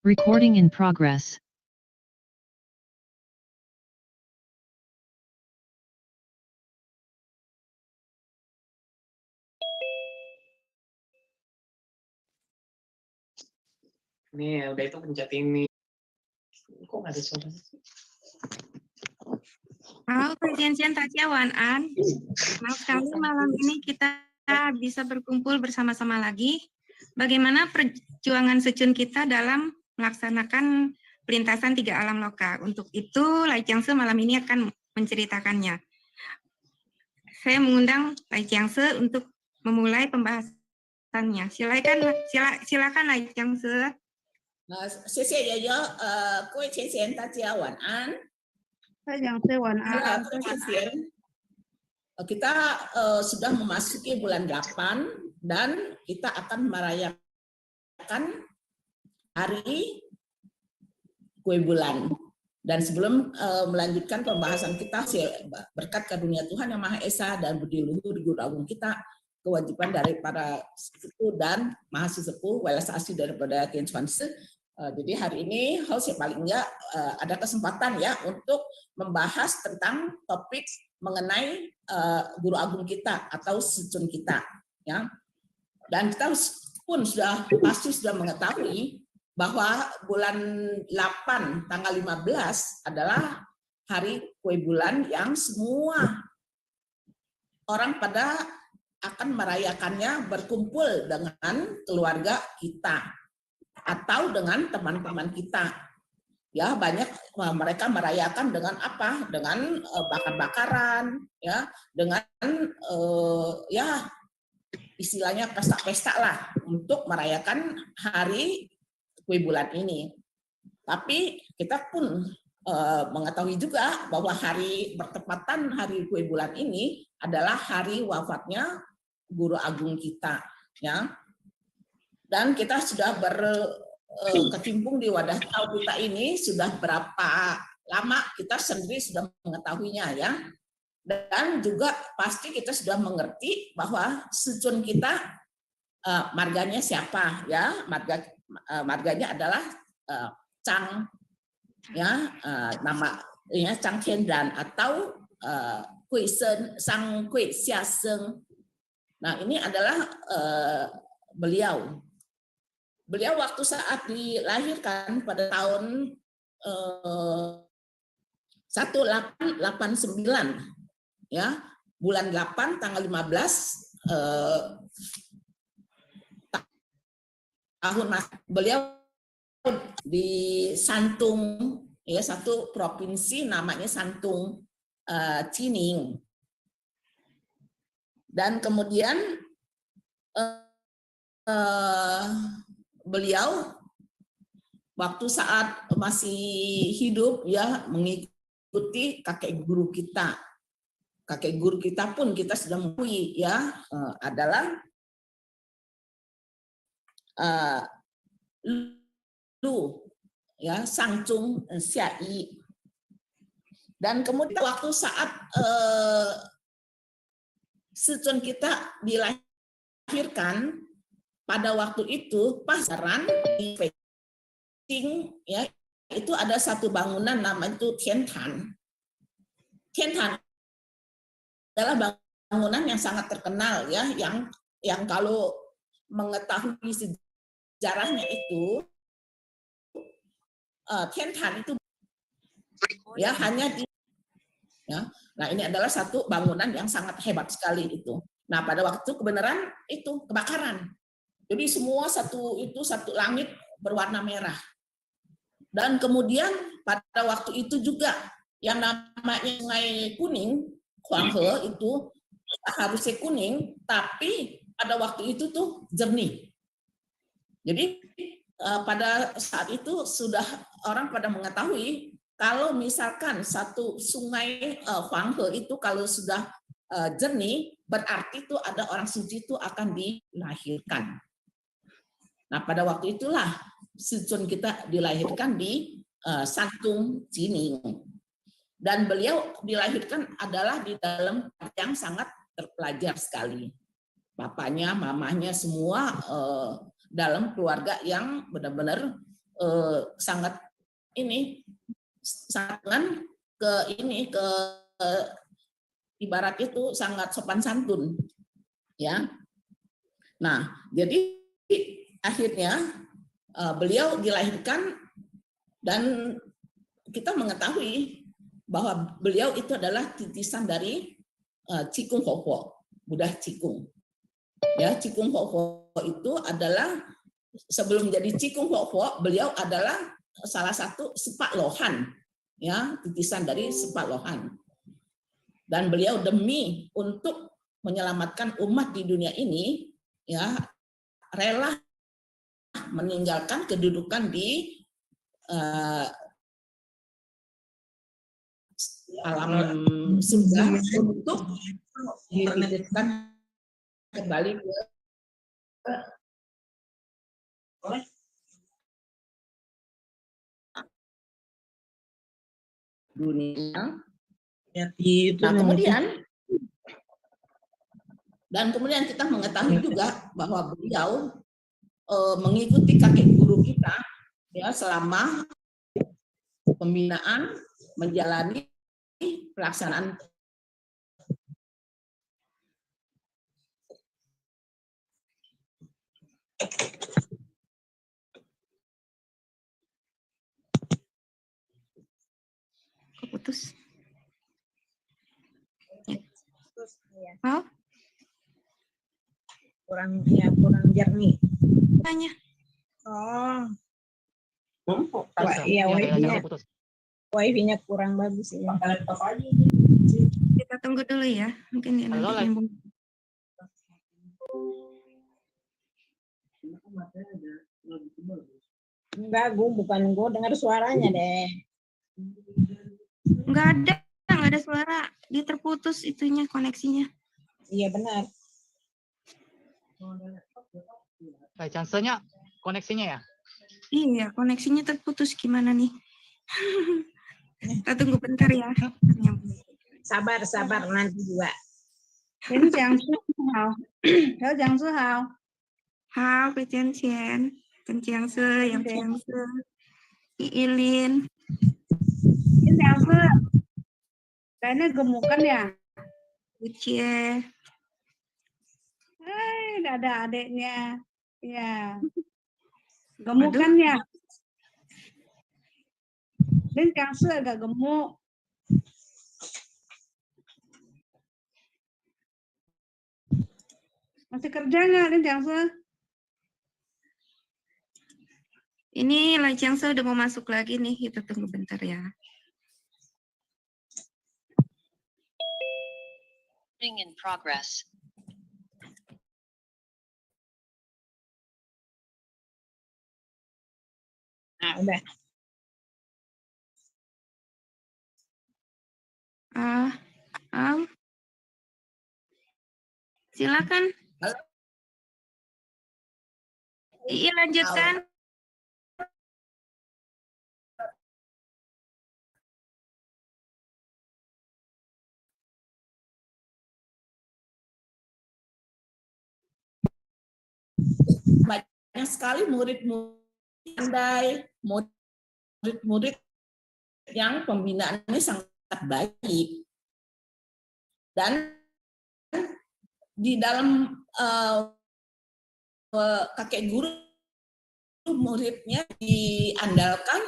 Recording in progress. Nih, udah itu pencet ini. Kok nggak ada suara sih? Halo, Perjanjian Tacia Wan An. Senang sekali malam ini kita bisa berkumpul bersama-sama lagi. Bagaimana perjuangan Secun kita dalam melaksanakan pelintasan 3 alam loka. Untuk itu, Lai Chiangse malam ini akan menceritakannya. Saya mengundang Lai Chiangse untuk memulai pembahasannya. Silakan Lai Chiangse. 谢谢爷爷，各位前贤，大家晚安。Kita sudah memasuki bulan 8 dan kita akan merayakan hari kue bulan. Dan sebelum melanjutkan pembahasan kita, berkat karunia Tuhan Yang Maha Esa dan budi luhur guru agung kita, kewajiban dari para sepuh dan mahasiswa welas asli daripada Kian Swanse. Jadi hari ini paling enggak ada kesempatan ya untuk membahas tentang topik mengenai guru agung kita atau secun kita ya. Dan kita pun pasti sudah mengetahui bahwa bulan 8 tanggal 15 adalah hari kue bulan yang semua orang pada akan merayakannya berkumpul dengan keluarga kita atau dengan teman-teman kita. Ya, banyak mereka merayakan dengan apa? Dengan bakar-bakaran, ya, dengan ya istilahnya pesta-pesta lah untuk merayakan hari kue bulan ini. Tapi kita pun mengetahui juga bahwa hari bertepatan hari kue bulan ini adalah hari wafatnya guru agung kita, ya. Dan kita sudah berkecimpung di wadah tahu kita ini sudah berapa lama kita sendiri sudah mengetahuinya ya. Dan juga pasti kita sudah mengerti bahwa secun kita marganya siapa ya, marganya adalah Chang ya, namanya Chang Tianran atau Gui Sen Sang Gui Xia Seng. Nah, ini adalah beliau waktu saat dilahirkan pada tahun 1889 ya, bulan 8 tanggal 15 tahun beliau di Santung ya, satu provinsi namanya Santung Jining. Dan kemudian beliau waktu saat masih hidup ya mengikuti kakek guru kita. Kakek guru kita pun kita sudah mengetahui ya adalah Lu ya, Sangcung Xiai. Dan kemudian waktu saat secun kita dilahirkan, pada waktu itu pasaran di Peking ya, itu ada satu bangunan namanya itu Tiantan. Tiantan adalah bangunan yang sangat terkenal ya, yang kalau mengetahui sejarahnya itu Tiantan itu ya hanya di ya. Nah, ini adalah satu bangunan yang sangat hebat sekali itu. Nah, pada waktu kebenaran itu kebakaran. Jadi semua satu langit berwarna merah. Dan kemudian pada waktu itu juga yang namanya Sungai Kuning, Huanghe itu harusnya kuning, tapi pada waktu itu tuh jernih. Jadi pada saat itu sudah orang pada mengetahui kalau misalkan satu sungai Huanghe itu kalau sudah jernih, berarti itu ada orang suci itu akan dilahirkan. Nah, pada waktu itulah secun kita dilahirkan di Santung Jining. Dan beliau dilahirkan adalah di dalam yang sangat terpelajar sekali. Bapaknya, mamahnya semua dalam keluarga yang benar-benar sangat ini sangat ke ibarat itu sangat sopan santun, ya. Nah, jadi akhirnya beliau dilahirkan dan kita mengetahui bahwa beliau itu adalah titisan dari Cikung Ho'opo, Buddha Cikung. Ya, Cikung Ho'opo itu adalah sebelum jadi Cikung Ho'opo, beliau adalah salah satu Sepak Lohan, ya, titisan dari Sepak Lohan. Dan beliau demi untuk menyelamatkan umat di dunia ini, ya, rela meninggalkan kedudukan di alam surga untuk dititipkan kembali ke dunia. Nah, kemudian kita mengetahui juga bahwa beliau mengikuti kakek guru kita, ya, selama pembinaan, menjalani pelaksanaan Keputus. Ya. Kurang jernih. Tanya. Oh. Iya, wifi-nya kurang bagus ya. Kita tunggu dulu ya. Mungkin dia nanti nyambung. Enggak, bukan gue dengar suaranya deh. Enggak ada suara. Dia terputus itunya koneksinya. Iya benar. Chance-nya koneksinya ya? Iya, koneksinya terputus gimana nih? Kita tunggu bentar ya. Sabar nanti juga. Đến Giang Sư Hào. Hello Giang Sư Hào. Hao, Pichen Chen, Tân Chiang Sư, Yang Chiang Sư, Ilin. Đến Giang Sư. Cái này gemukan ya? Ucie. Hai, ada adiknya. Ya. Gemukan ya? Dan Kang Sư agak gemuk. Masih kerja nggak, Den Kang Sư? Ini Lai Chiang Sư udah mau masuk lagi nih, kita tunggu bentar ya. In progress. Nah, udah. Silakan. Iya, lanjutkan. Banyak sekali murid-murid pandai, murid-murid yang pembinaannya sangat baik. Dan di dalam kakek guru muridnya diandalkan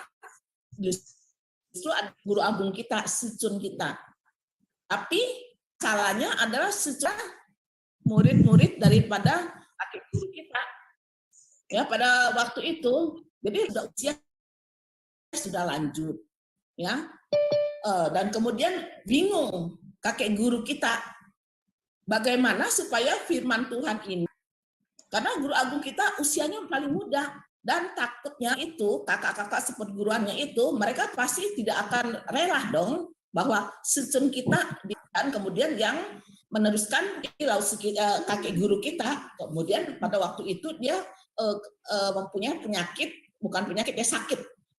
justru guru agung kita, secun kita. Tapi salahnya adalah secara murid-murid daripada kakek guru kita. Ya, pada waktu itu, jadi usia sudah lanjut, ya. Dan kemudian bingung kakek guru kita bagaimana supaya firman Tuhan ini, karena guru agung kita usianya paling muda, dan takutnya itu kakak-kakak seperguruannya itu mereka pasti tidak akan rela dong bahwa secun kita, dan kemudian yang meneruskan kakek guru kita. Kemudian pada waktu itu dia mempunyai penyakit, bukan penyakit, dia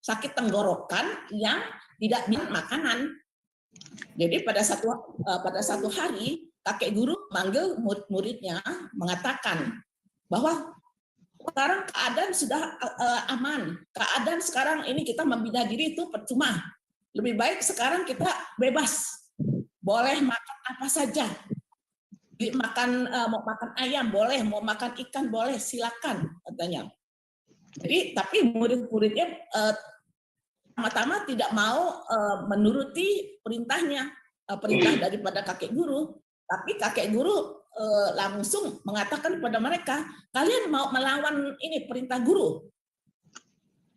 sakit tenggorokan yang tidak minum makanan. Jadi pada satu hari kakek guru manggil murid-muridnya, mengatakan bahwa Sekarang keadaan sudah aman. Keadaan sekarang ini kita membina diri itu percuma. Lebih baik sekarang kita bebas. Boleh makan apa saja. Mau makan ayam boleh, mau makan ikan boleh, silakan katanya. Jadi tapi murid-muridnya pertama-tama tidak mau menuruti perintahnya, perintah daripada kakek guru. Tapi kakek guru langsung mengatakan kepada mereka, kalian mau melawan ini perintah guru.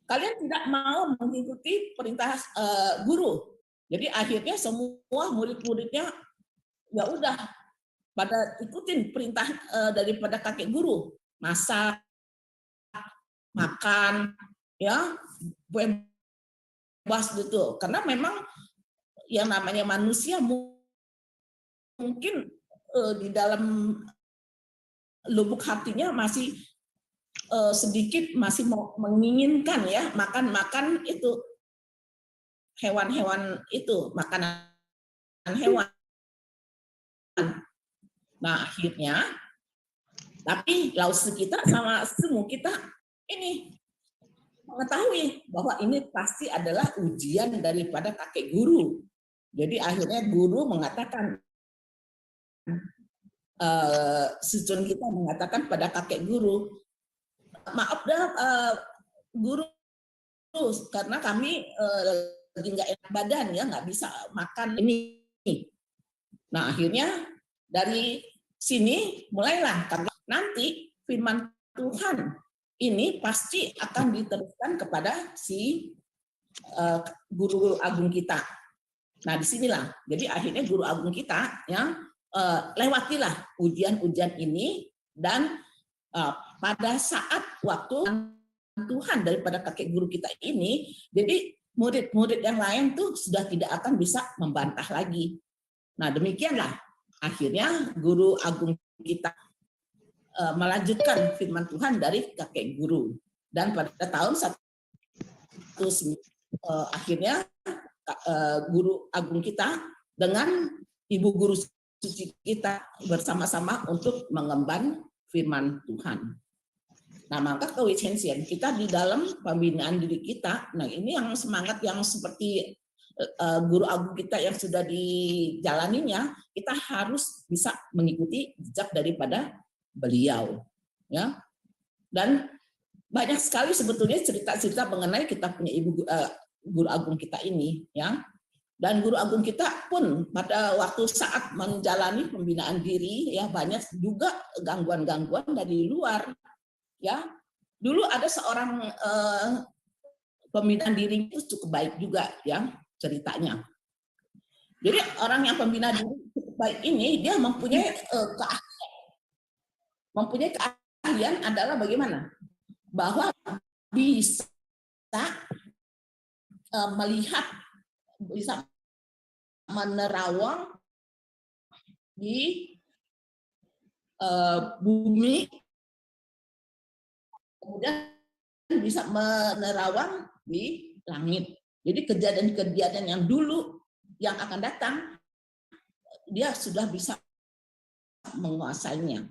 Kalian tidak mau mengikuti perintah guru. Jadi akhirnya semua murid-muridnya ya udah pada ikutin perintah daripada kakek guru, masak, makan, ya bebas gitu. Karena memang yang namanya manusia mungkin di dalam lubuk hatinya masih sedikit masih menginginkan ya makan itu hewan-hewan itu, makanan hewan. Nah akhirnya tapi Lao-tzu kita sama semu kita ini mengetahui bahwa ini pasti adalah ujian daripada kakek guru. Jadi akhirnya guru mengatakan, Sucun kita mengatakan pada kakek guru, maaf dah guru, karena kami lagi nggak enak badan ya, nggak bisa makan ini. Nah akhirnya dari sini mulailah karena nanti firman Tuhan ini pasti akan diteruskan kepada si guru agung kita. Nah disinilah, jadi akhirnya guru agung kita ya lewatilah ujian-ujian ini dan pada saat waktu Tuhan daripada kakek guru kita ini, jadi murid-murid yang lain tuh sudah tidak akan bisa membantah lagi. Nah demikianlah akhirnya guru agung kita melanjutkan firman Tuhan dari kakek guru, dan pada tahun akhirnya guru agung kita dengan ibu guru suci kita bersama-sama untuk mengemban firman Tuhan. Nah, maka kewicensian kita di dalam pembinaan diri kita, nah ini yang semangat yang seperti guru agung kita yang sudah dijalaninya, kita harus bisa mengikuti jejak daripada beliau, ya. Dan banyak sekali sebetulnya cerita-cerita mengenai kita punya ibu guru agung kita ini, ya. Dan guru agung kita pun pada waktu saat menjalani pembinaan diri ya banyak juga gangguan-gangguan dari luar, ya. Dulu ada seorang pembinaan diri itu cukup baik juga ya ceritanya. Jadi orang yang pembina diri cukup baik ini dia mempunyai keahlian adalah bagaimana? Bahwa bisa melihat, bisa menerawang di bumi, kemudian bisa menerawang di langit. Jadi kejadian-kejadian yang dulu yang akan datang, dia sudah bisa menguasainya.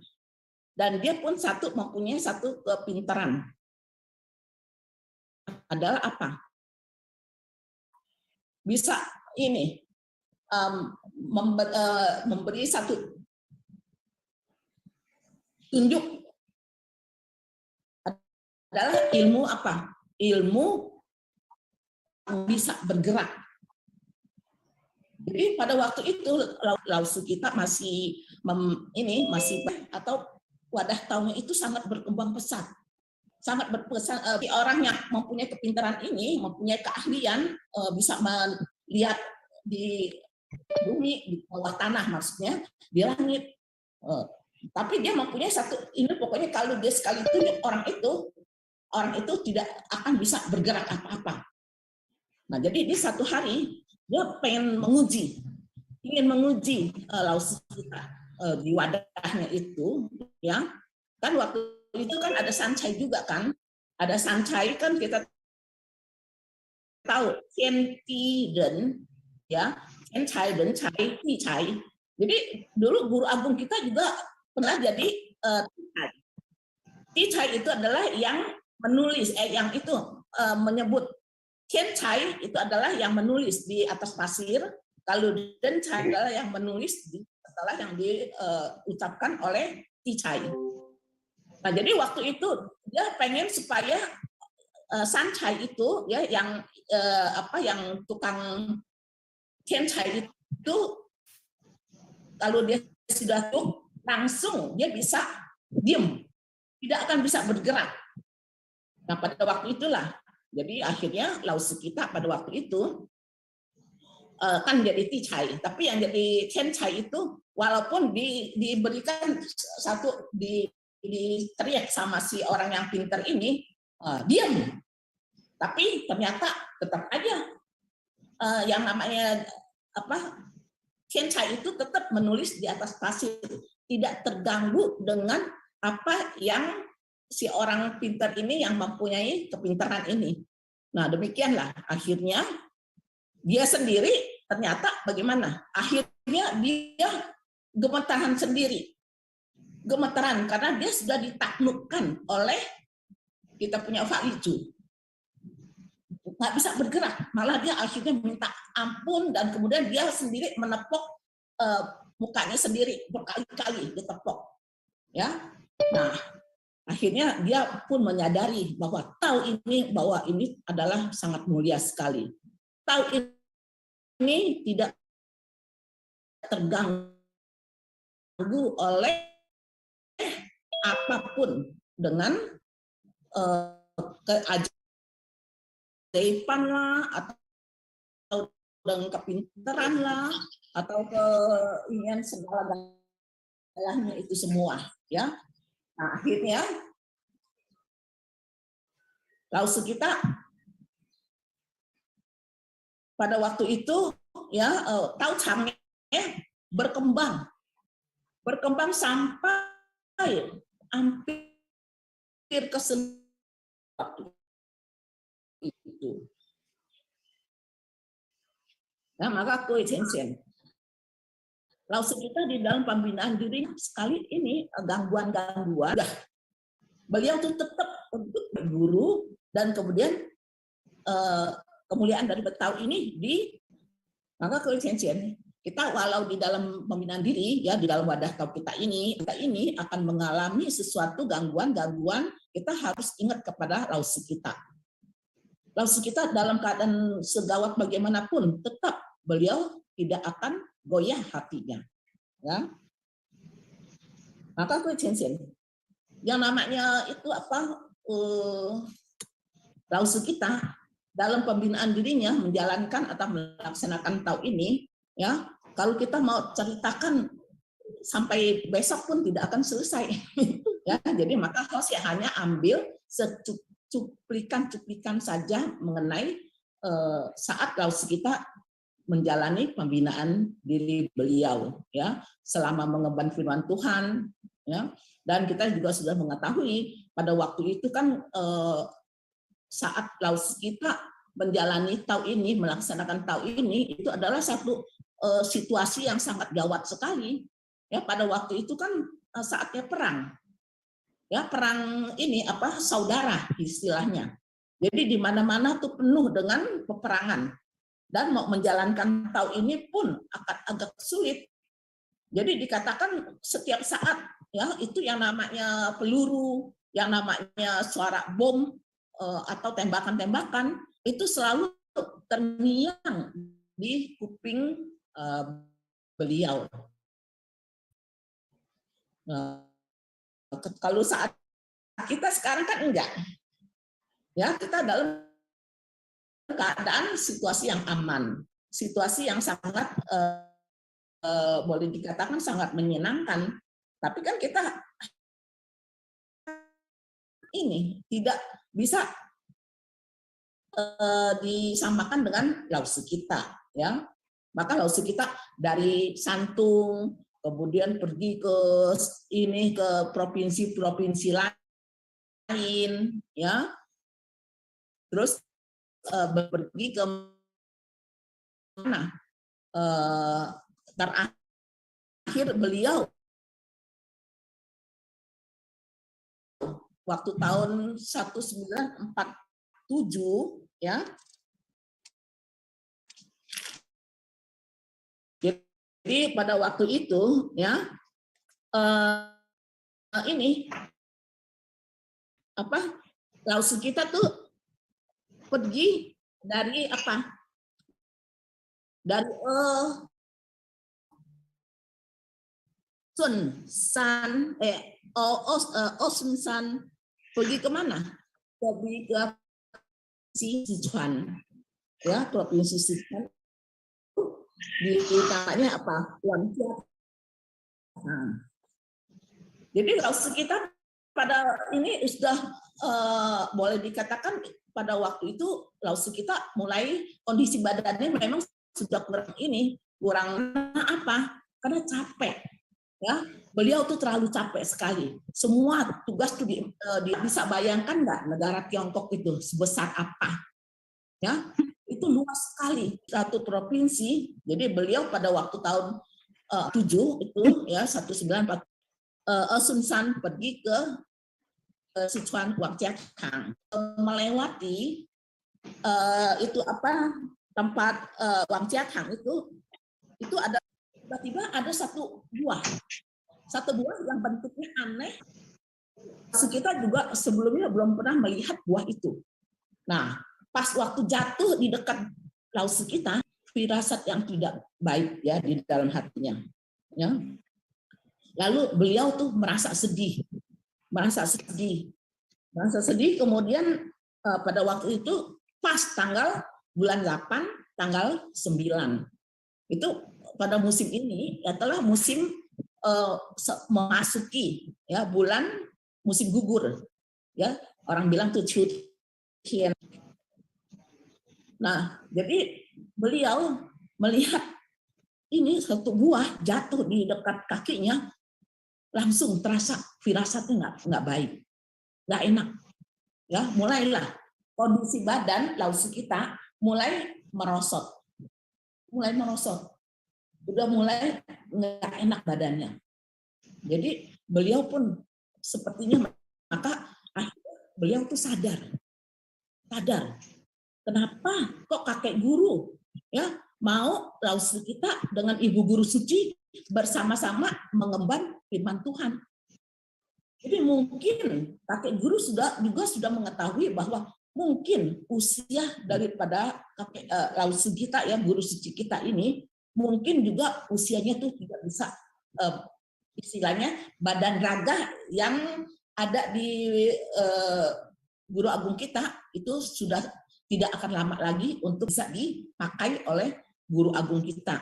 Dan dia pun mempunyai satu kepintaran. Adalah apa? Bisa ini memberi satu tunjuk, adalah ilmu apa? Ilmu bisa bergerak. Jadi pada waktu itu Lao-tzu kita masih atau wadah tahunya itu sangat berkembang pesat. Sangat berpesan, orang yang mempunyai kepintaran ini, mempunyai keahlian, bisa melihat di bumi, di bawah tanah maksudnya, di langit. Tapi dia mempunyai satu, ini pokoknya kalau dia sekali tunjuk orang itu tidak akan bisa bergerak apa-apa. Nah jadi di satu hari, dia ingin menguji Lao-tzu kita di wadahnya itu, ya kan waktu itu kan ada sancai juga kan, ada sancai kan kita tahu Tian Den ya, Tian Cai Den Cai Ti Cai. Jadi dulu guru agung kita juga pernah jadi Ticai itu adalah yang menulis, yang itu menyebut. Kencai itu adalah yang menulis di atas pasir. Kalau dencai adalah yang menulis setelah yang diucapkan oleh Ticai. Nah, jadi waktu itu dia pengen supaya Sancai itu ya yang yang tukang Kencai itu kalau dia sudah tuh langsung dia bisa diam, tidak akan bisa bergerak. Nah, pada waktu itulah jadi akhirnya Lausukita pada waktu itu kan jadi Ticai, tapi yang jadi Kencai itu walaupun diberikan satu diteriak sama si orang yang pintar ini diam, tapi ternyata tetap aja yang namanya Kencai itu tetap menulis di atas pasir, tidak terganggu dengan apa yang si orang pintar ini yang mempunyai kepintaran ini. Nah, demikianlah akhirnya dia sendiri ternyata bagaimana? Akhirnya dia gemetaran sendiri. Gemetaran karena dia sudah ditaklukkan oleh kita punya Faizu. Nggak bisa bergerak, malah dia akhirnya minta ampun dan kemudian dia sendiri menepok mukanya sendiri berkali-kali ditepok. Ya. Nah, akhirnya dia pun menyadari bahwa bahwa ini adalah sangat mulia sekali. Tau ini tidak terganggu oleh apapun dengan keajaiban lah atau dengan kepintaran lah atau keinginan segala-galanya itu semua, ya. Nah, akhirnya Lausukita pada waktu itu ya Tau Changnya berkembang sampai hampir ke seluruh itu. Nah, maka Kui Chen Lausukita di dalam pembinaan diri sekali ini gangguan-gangguan, beliau tuh tetap untuk berguru dan kemudian kemuliaan dari Tau ini maka Kui Chen kita walau di dalam pembinaan diri ya di dalam wadah Tau kita ini akan mengalami sesuatu gangguan-gangguan, kita harus ingat kepada Lausukita. Lausukita dalam keadaan segawat bagaimanapun tetap beliau tidak akan goyah hatinya, ya. Maka Kui Chen yang namanya itu Lausukita dalam pembinaan dirinya menjalankan atau melaksanakan Tau ini, ya. Kalau kita mau ceritakan sampai besok pun tidak akan selesai, ya. Jadi maka saya hanya ambil cuplikan saja mengenai saat Lausukita menjalani pembinaan diri beliau, ya, selama mengemban firman Tuhan, ya. Dan kita juga sudah mengetahui pada waktu itu kan saat Lausukita menjalani Tau ini, melaksanakan Tau ini, itu adalah satu situasi yang sangat gawat sekali. Ya, pada waktu itu kan saatnya perang. Ya, perang ini saudara istilahnya. Jadi di mana-mana tuh penuh dengan peperangan. Dan mau menjalankan Tau ini pun akan agak sulit. Jadi dikatakan setiap saat ya itu yang namanya peluru, yang namanya suara bom atau tembakan-tembakan itu selalu terngiang di kuping beliau. Kalau saat kita sekarang kan enggak. Ya, kita dalam keadaan situasi yang aman, situasi yang sangat boleh dikatakan sangat menyenangkan. Tapi kan kita ini tidak bisa disamakan dengan Lausukita, ya. Maka Lausukita dari Santung kemudian pergi ke provinsi-provinsi lain, ya. Terus pergi ke mana? Terakhir beliau waktu tahun 1947 ya. Jadi pada waktu itu ya ini apa? Laos kita tuh pergi dari apa? Dari Sun San Osun San pergi kemana? Pergi ke Sichuan ya, provinsi Sichuan. Di utamanya apa? Guangxia. Nah, jadi Laos kita pada ini sudah boleh dikatakan pada waktu itu Laos kita mulai kondisi badannya memang sudah kurang apa? Karena capek. Ya, beliau tuh terlalu capek sekali. Semua tugas tuh bisa bayangkan nggak negara Tiongkok itu sebesar apa? Ya, itu luas sekali satu provinsi. Jadi beliau pada waktu tahun 7 itu ya 1940 Sun San pergi ke Sichuan Guangxia melewati itu apa tempat Guangxia itu ada tiba-tiba ada satu buah yang bentuknya aneh. Kita juga sebelumnya belum pernah melihat buah itu. Nah, pas waktu jatuh di dekat Laos kita, firasat yang tidak baik ya di dalam hatinya. Ya. Lalu beliau tuh merasa sedih. Kemudian pada waktu itu pas bulan 8, tanggal 9. Itu pada musim ini adalah musim memasuki ya bulan musim gugur. Ya, orang bilang tuh Chutian. Nah, jadi beliau melihat ini satu buah jatuh di dekat kakinya, langsung terasa firasatnya nggak baik, nggak enak. Ya, mulailah kondisi badan Laos kita mulai merosot, udah mulai nggak enak badannya. Jadi beliau pun sepertinya maka akhirnya beliau tuh sadar. Kenapa kok kakek guru ya mau Laos kita dengan ibu guru suci bersama-sama mengemban firman Tuhan. Jadi mungkin kakek guru juga sudah mengetahui bahwa mungkin usia daripada kakek Laos kita ya guru suci kita ini mungkin juga usianya tuh tidak bisa istilahnya badan raga yang ada di guru agung kita itu sudah tidak akan lama lagi untuk bisa dipakai oleh guru agung kita.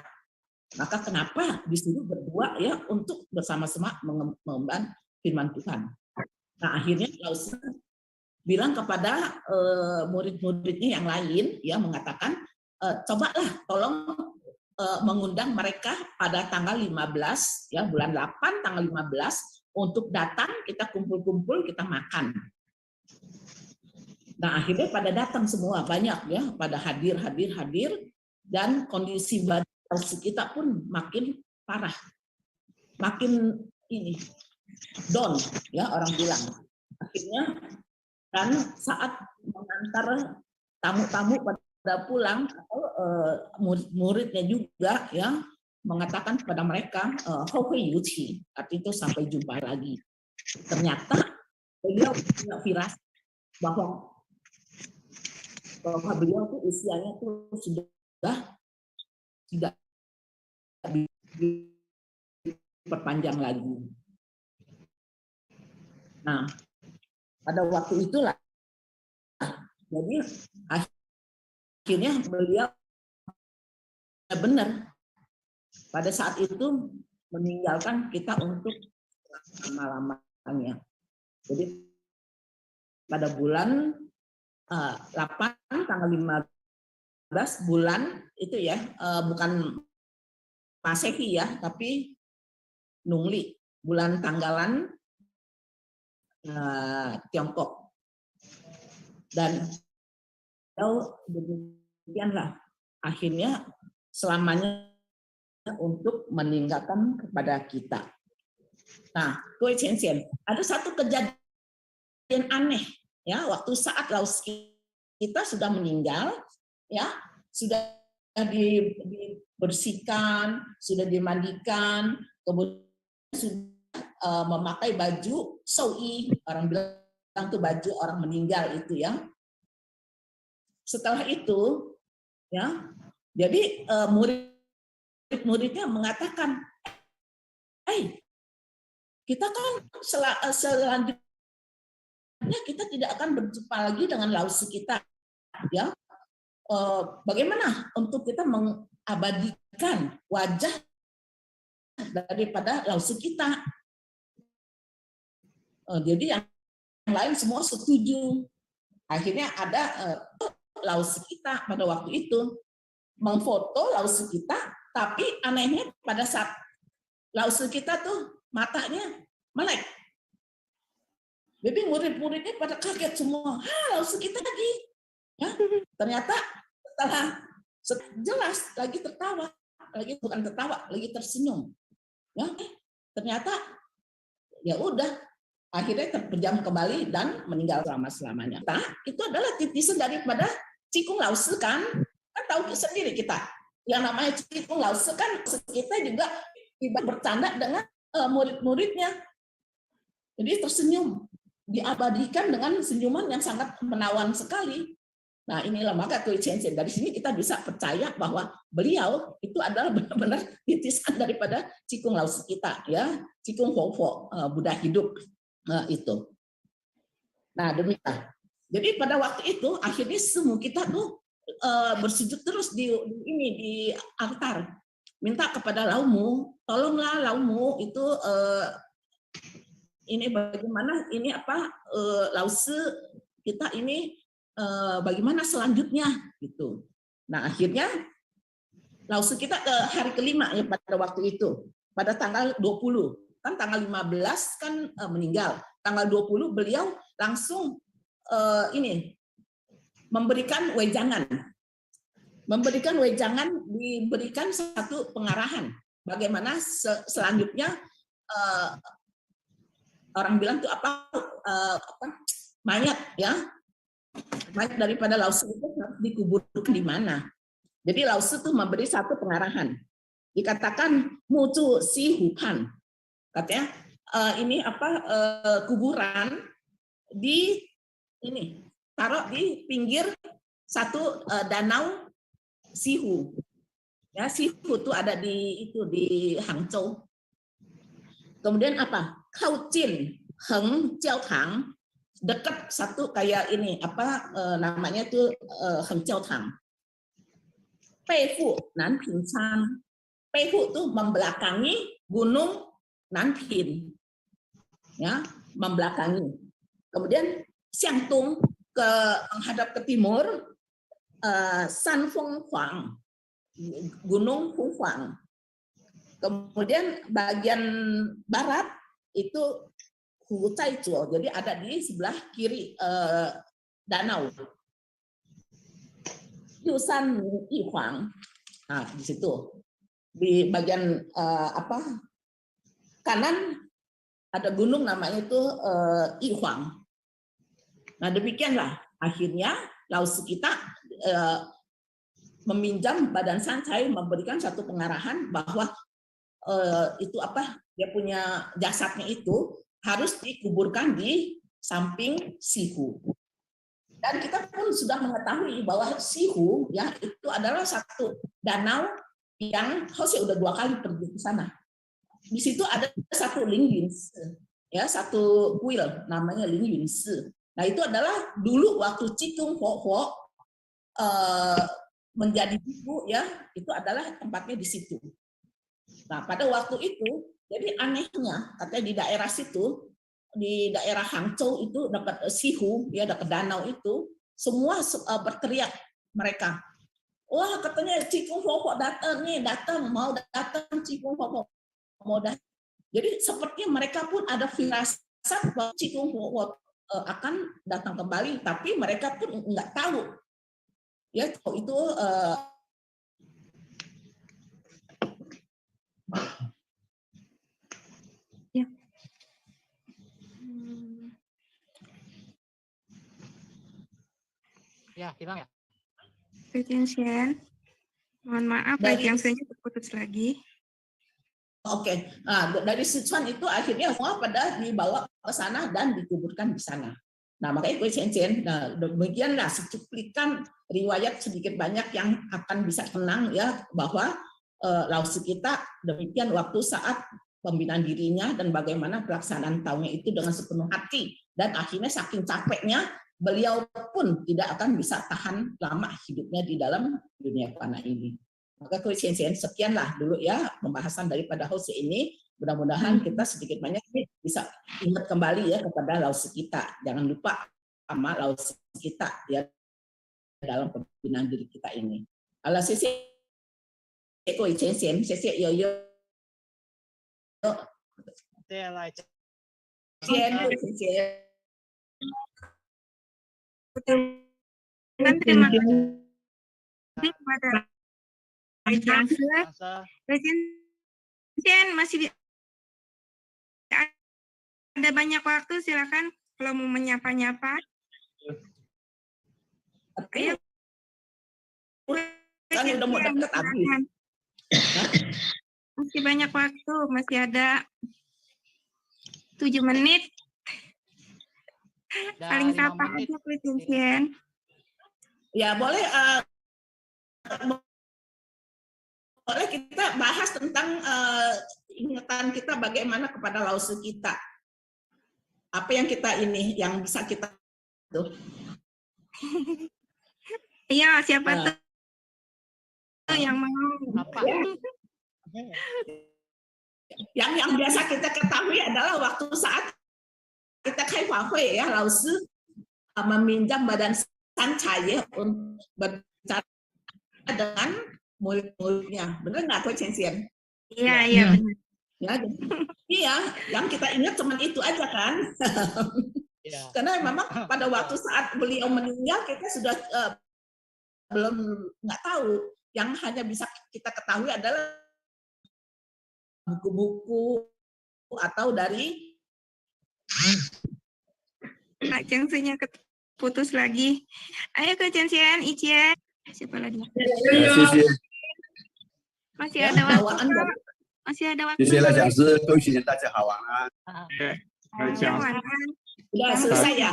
Maka kenapa disuruh berdua ya untuk bersama-sama mengemban firman Tuhan. Nah akhirnya Laos bilang kepada murid-muridnya yang lain ya mengatakan cobalah tolong mengundang mereka pada tanggal 15 ya bulan 8 tanggal 15 untuk datang kita kumpul-kumpul kita makan. Nah akhirnya pada datang semua banyak ya pada hadir dan kondisi badan kita pun makin parah, makin ini down ya orang bilang. Akhirnya dan saat mengantar tamu-tamu pada pulang atau murid-muridnya juga ya mengatakan kepada mereka Hoi Yuchi, artinya itu sampai jumpa lagi. Ternyata beliau punya firasat bahwa beliau tuh usianya tuh sudah tidak diperpanjang lagi. Nah, pada waktu itulah, jadi akhirnya beliau benar pada saat itu meninggalkan kita untuk lama-lamanya. Jadi pada bulan 8 tanggal 15 bulan itu ya bukan Masehi ya tapi Nungli bulan tanggalan Tiongkok dan demikianlah akhirnya selamanya untuk meninggalkan kepada kita. Nah, ada satu kejadian kejadian aneh ya waktu saat Laus kita sudah meninggal ya, sudah dibersihkan, sudah dimandikan, kemudian sudah memakai baju sawi, orang bilang itu baju orang meninggal itu ya. Setelah itu ya, jadi murid-muridnya mengatakan, kita kan selanjutnya kita tidak akan berjumpa lagi dengan Laus kita ya. Bagaimana untuk kita mengabadikan wajah daripada Laus kita? Jadi yang lain semua setuju. Akhirnya ada Laus kita pada waktu itu memfoto Laus kita, tapi anehnya pada saat Laus kita tuh matanya melek. Jadi murid-muridnya pada kaget semua. Laus kita lagi. Ya, ternyata setelah jelas lagi tertawa, lagi bukan tertawa, lagi tersenyum. Ya, ternyata ya udah akhirnya terpejam kembali dan meninggal selama-lamanya. Nah, itu adalah titisan daripada Cikung Laus kan tahu sendiri kita. Yang namanya Cikung Laus kan kita juga bercanda dengan murid-muridnya. Jadi tersenyum, diabadikan dengan senyuman yang sangat menawan sekali. Nah, inilah maka Tuichen-sen. Dari sini kita bisa percaya bahwa beliau itu adalah benar-benar titisan daripada Cikung Laus kita, ya, Cikung Fofo, Buddha hidup itu. Nah, demikian. Jadi pada waktu itu akhirnya semua kita tuh bersujud terus di altar, minta kepada Laumu, tolonglah Laumu itu ini bagaimana ini Lause kita ini bagaimana selanjutnya gitu. Nah, akhirnya Lause kita hari kelima ya pada waktu itu, pada tanggal 20. Kan tanggal 15 kan meninggal. Tanggal 20 beliau langsung memberikan wejangan. Memberikan wejangan, diberikan satu pengarahan bagaimana selanjutnya orang bilang tuh mayat ya. Mayat daripada Lause itu harus dikuburkan di mana. Jadi Lause itu memberi satu pengarahan. Dikatakan mucu si hupan. Katanya ini kuburan di ini taruh di pinggir satu danau Sihu. Ya, Sihu itu ada di Hangzhou. Kemudian Kaujin Heng Jiao Tang, dekat satu kayak ini namanya itu Heng Jiao Tang. Peifu Nanping Chan. Peifu itu membelakangi gunung Nanping. Ya, membelakangi. Kemudian Xiangtung menghadap ke timur, San Feng Huang, Gunung Fu Huang. Kemudian bagian barat itu Hu Caizuo, jadi ada di sebelah kiri danau. Yusan Yihuang, nah di situ di bagian kanan ada gunung namanya itu Yihuang. Nah demikianlah akhirnya Lause kita meminjam badan Sancai, memberikan satu pengarahan bahwa itu dia punya jasadnya itu harus dikuburkan di samping Sihu. Dan kita pun sudah mengetahui bahwa Sihu ya itu adalah satu danau yang Jose udah 2 kali pergi ke sana. Di situ ada satu Lingyunsi, ya satu kuil namanya Lingyunsi. Nah itu adalah dulu waktu Cikung Fofo menjadi ibu ya itu adalah tempatnya di situ. Nah, pada waktu itu, jadi anehnya, katanya di daerah situ, di daerah Hangzhou itu dekat Sihu, ya dekat danau itu, semua berteriak mereka. Wah, katanya Cikung Fofo datang mau datang Cikung Fofo mau datang. Jadi sepertinya mereka pun ada firasat bahwa Cikung Fofo akan datang kembali, tapi mereka pun nggak tahu. Ya, itu Ya. hilang ya? Kak Jensen. Mohon maaf, Kak Dari- Jensennya terputus lagi. Oke, nah, dari Sichuan itu akhirnya semua pada dibawa ke sana dan dikuburkan di sana. Nah, makanya gue Chen, nah, demikianlah secuplikan riwayat sedikit banyak yang akan bisa tenang ya bahwa Laozi kita demikian waktu saat pembinaan dirinya dan bagaimana pelaksanaan tahunnya itu dengan sepenuh hati, dan akhirnya saking capeknya beliau pun tidak akan bisa tahan lama hidupnya di dalam dunia fana ini. Maka sekianlah dulu ya pembahasan daripada Laozi ini. Mudah-mudahan kita sedikit banyak bisa ingat kembali ya kepada Laozi kita. Jangan lupa sama Laozi kita ya dalam pembinaan diri kita ini. Halo, Sisi. Yo. 谢谢赖 Dan terima kasih kepada Kak Jensen. 讲师， Kak Jensen masih ada banyak waktu, silakan kalau mau menyapa-nyapa. Ayo. Kan udah mau deket habis. Masih banyak waktu, masih ada 7 menit. Paling Dah 5 sapa menit. aja Kak Jensen. Ya boleh boleh kita bahas tentang ingatan kita bagaimana kepada Laozi kita. Apa yang kita ini yang bisa kita tuh. Iya, siapa Nah. tuh yang mau? Apa? Yang biasa kita ketahui adalah waktu saat kita Kaihuahui ya, Laozi meminjam badan sancai ya untuk berbicara dengan murid-muridnya. Benar nggak Ko Chen Xian? Iya, iya benar. Ya, iya, yang kita ingat cuma itu aja kan. Ya. Karena memang pada waktu saat beliau meninggal kita sudah belum nggak tahu. Yang hanya bisa kita ketahui adalah buku-buku atau dari Kak Jensennya putus lagi. Ayo Kak Jensen, Ichien. Siapa lagi? 谢谢 Masih ya, ada waktu. bawaan Kak. dari Masih ada waktu. 谢谢赖讲师，各位学员大家好，晚安。 Ayo, Wan. sudah selesai ya.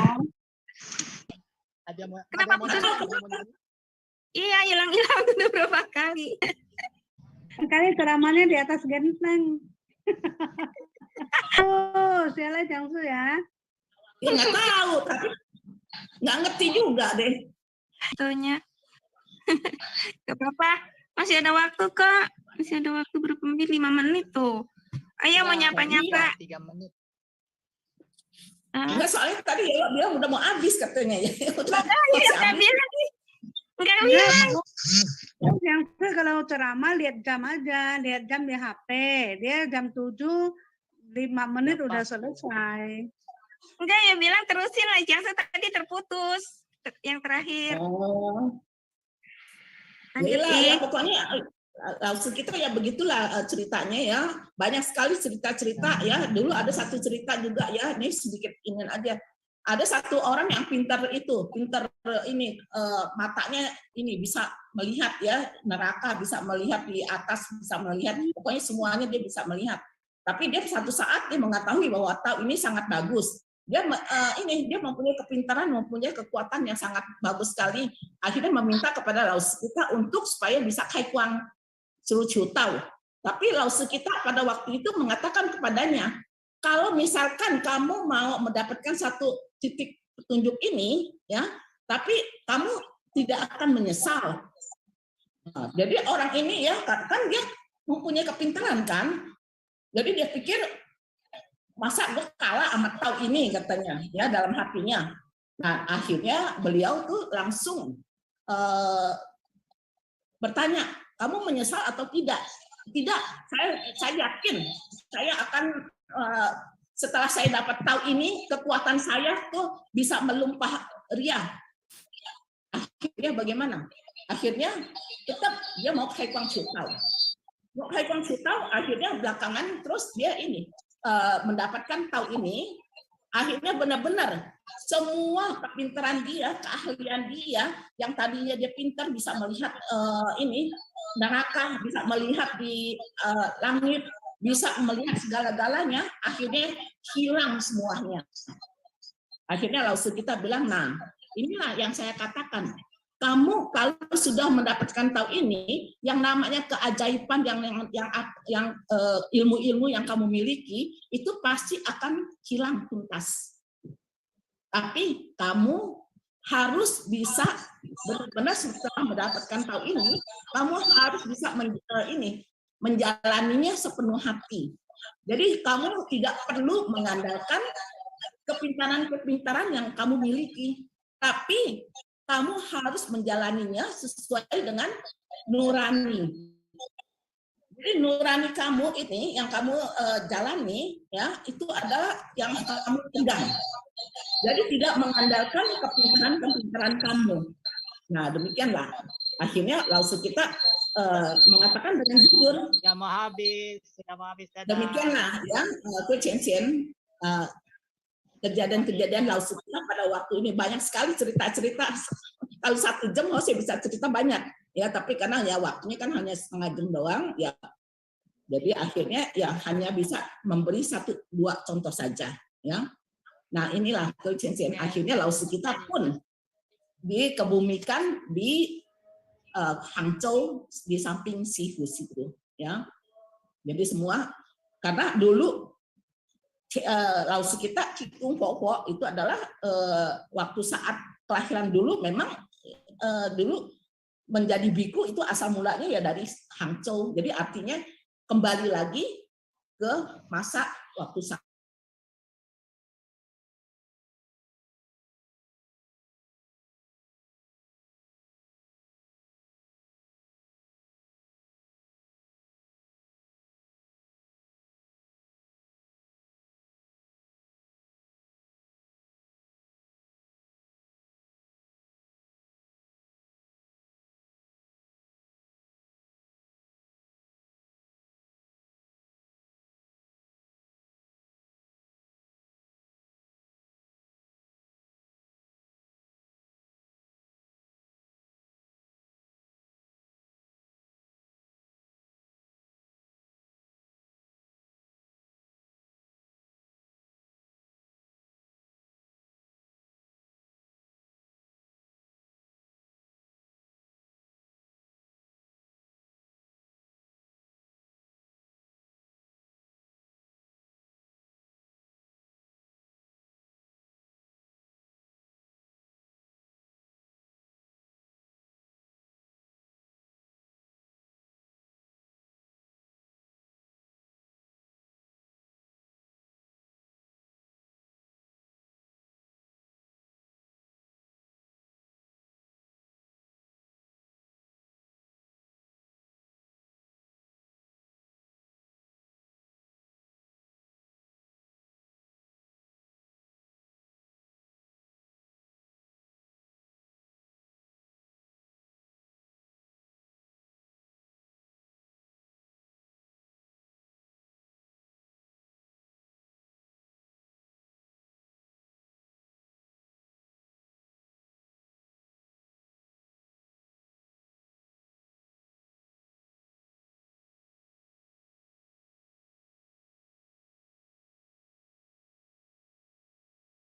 Ada mau Kenapa ada mau putus? nanya? Ada mau nanya? Iya, hilang-hilang udah berapa kali. Kali ceramahnya di atas genteng. Oh, siapa Jiangsu ya? Ya nggak tahu, tapi nggak ngerti juga deh. Waktunya. Gak apa-apa. Masih ada waktu, Kak. Masih ada waktu berapa menit? 5 menit tuh. Ayo mau nyapa-nyapa. 3 menit. Enggak, soalnya tadi ya bilang udah mau habis katanya ya. Udah, Iya, Kak bilang. Enggak bilang. Jiangsu kalau ceramah lihat jam aja, lihat jam di HP. Dia jam 7, 5 menit udah selesai. Enggak, ya bilang terusin lah. Jangan tadi terputus. Yang terakhir. Oh, Lanjut, ya, ya Ik. pokoknya langsung kita ya begitulah ceritanya ya. Banyak sekali cerita-cerita ya. Dulu ada satu cerita juga ya. Ini sedikit ingin aja. Ada satu orang yang pintar ini matanya ini bisa melihat ya neraka, bisa melihat di atas, bisa melihat pokoknya semuanya dia bisa melihat. Tapi dia satu saat dia mengetahui bahwa tahu ini sangat bagus. Dia dia mempunyai kepintaran, mempunyai kekuatan yang sangat bagus sekali. Akhirnya meminta kepada Laozi kita untuk supaya bisa Kaikuang Ciu tahu. Tapi Laozi kita pada waktu itu mengatakan kepadanya, kalau misalkan kamu mau mendapatkan satu titik petunjuk ini, ya, tapi kamu tidak akan menyesal. Nah, jadi orang ini ya kan dia mempunyai kepintaran kan, jadi dia pikir masa gue kalah sama tahu ini katanya, ya dalam hatinya. Nah akhirnya beliau tuh langsung bertanya, kamu menyesal atau tidak? Tidak, saya yakin saya akan setelah saya dapat tahu ini, kekuatan saya tuh bisa melumpah riah. Akhirnya bagaimana? Akhirnya tetap dia mau Kaikuang Ciu tahu. Mau Kaikuang Ciu tahu, akhirnya belakangan terus dia ini mendapatkan tahu ini. Akhirnya benar-benar semua kepintaran dia, keahlian dia, yang tadinya dia pintar bisa melihat ini neraka, bisa melihat di langit, bisa melihat segala-galanya, akhirnya hilang semuanya. Akhirnya Lao Tzu kita bilang, nah inilah yang saya katakan. Kamu kalau sudah mendapatkan tahu ini, yang namanya keajaiban yang ilmu-ilmu yang kamu miliki itu pasti akan hilang tuntas. Tapi kamu harus bisa benar-benar setelah mendapatkan tahu ini, kamu harus bisa menjalaninya sepenuh hati. Jadi kamu tidak perlu mengandalkan kepintaran-kepintaran yang kamu miliki, tapi kamu harus menjalaninya sesuai dengan nurani. Jadi nurani kamu ini yang kamu jalani ya, itu adalah yang kamu pegang. Jadi tidak mengandalkan kepintaran-kepintaran kamu. Nah, demikianlah. Akhirnya Lao Tzu kita mengatakan dengan jujur. Sudah mau habis. Dadah. Demikianlah ya, Cian-Cian, kejadian-kejadian Lao Tzu kita pada waktu ini banyak sekali cerita-cerita. Kalau 1 jam saya bisa cerita banyak ya, tapi karena ya waktunya kan hanya setengah jam doang ya, jadi akhirnya ya hanya bisa memberi 1-2 contoh saja ya. Nah inilah Cian-Cian, akhirnya Lao Tzu kita pun dikebumikan di Hangzhou di samping Sifu situ ya. Jadi semua karena dulu Lao Tzu kita Qigong Po itu adalah waktu saat kelahiran dulu memang dulu menjadi biku itu asal mulanya ya dari Hangzhou. Jadi artinya kembali lagi ke masa waktu saat